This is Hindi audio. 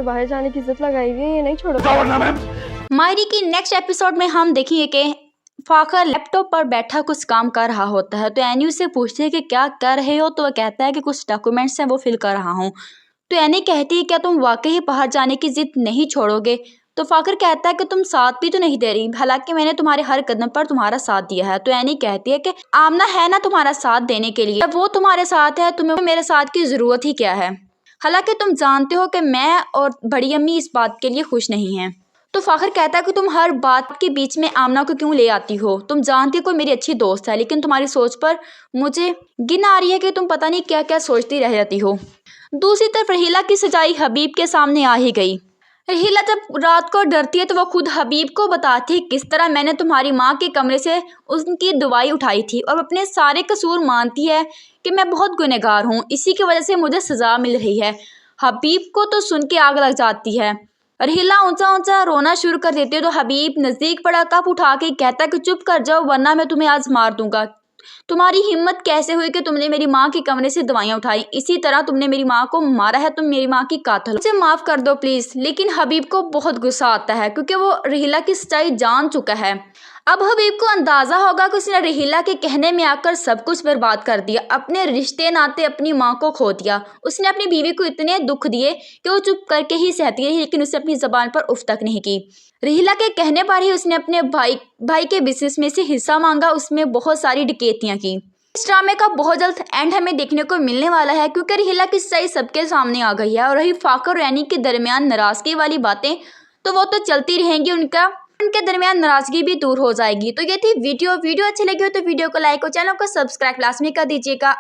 बाहर जाने की इज्जत लगाई हुई है, ये नहीं छोड़ो। मायरी की नेक्स्ट एपिसोड में हम देखेंगे कि फाखर लैपटॉप पर बैठा कुछ काम कर रहा होता है। तो एनी उससे पूछती है कि क्या कर रहे हो, तो वह कहता है कि कुछ डॉक्यूमेंट्स हैं वो फिल कर रहा हूँ। तो एनी कहती है क्या तुम वाकई ही बाहर जाने की जिद नहीं छोड़ोगे। तो फाखर कहता है कि तुम साथ भी तो नहीं दे रही, हालांकि मैंने तुम्हारे हर कदम पर तुम्हारा साथ दिया है। तो एनी कहती है कि आमना है ना तुम्हारा साथ देने के लिए, जब वो तुम्हारे साथ है तुम्हें मेरे साथ की जरूरत ही क्या है। हालांकि तुम जानते हो कि मैं और बड़ी अम्मी इस बात के लिए खुश नहीं हैं। तो फाखर कहता है कि तुम हर बात के बीच में आमना को क्यों ले आती हो, तुम जानती हो कोई मेरी अच्छी दोस्त है, लेकिन तुम्हारी सोच पर मुझे गिन आ रही है कि तुम पता नहीं क्या क्या सोचती रह जाती हो। दूसरी तरफ रहीला की सच्चाई हबीब के सामने आ ही गई। रहीला जब रात को डरती है तो वह खुद हबीब को बताती है किस तरह मैंने तुम्हारी माँ के कमरे से उनकी दवाई उठाई थी, और अपने सारे कसूर मानती है कि मैं बहुत गुनहगार हूँ, इसी की वजह से मुझे सज़ा मिल रही है। हबीब को तो सुन के आग लग जाती है। रहीला ऊंचा ऊंचा रोना शुरू कर देती है। तो हबीब नज़दीक पड़ा कप उठा के कहता है कि चुप कर जाओ वरना मैं तुम्हें आज मार दूंगा। तुम्हारी हिम्मत कैसे हुई कि तुमने मेरी माँ के कमरे से दवाइयाँ उठाई, इसी तरह तुमने मेरी माँ को मारा है, तुम मेरी माँ की कातिल हो, मुझे माफ़ कर दो प्लीज़। लेकिन हबीब को बहुत गुस्सा आता है क्योंकि वो रहीला की सच्चाई जान चुका है। अब हबीब को अंदाज़ा होगा कि उसने रहीला के कहने में आकर सब कुछ बर्बाद कर दिया, अपने रिश्ते नाते अपनी माँ को खो दिया। उसने अपनी बीवी को इतने दुख दिए कि वो चुप करके ही सहती रही, लेकिन उसने अपनी ज़बान पर उफ तक नहीं की। रहीला के कहने पर ही उसने अपने भाई के बिजनेस में से हिस्सा मांगा, उसमें बहुत सारी डकैतियाँ की। इस ड्रामे का बहुत जल्द एंड हमें देखने को मिलने वाला है क्योंकि रहीला की सच्चाई सबके सामने आ गई है। और रही फाखर और एनी के दरमियान नाराज़गी वाली बातें, तो वो तो चलती रहेंगी, उनके दरमियान नाराज़गी भी दूर हो जाएगी। तो ये थी वीडियो अच्छी लगी हो तो वीडियो को लाइक और चैनल को सब्सक्राइब लाजमी कर दीजिएगा।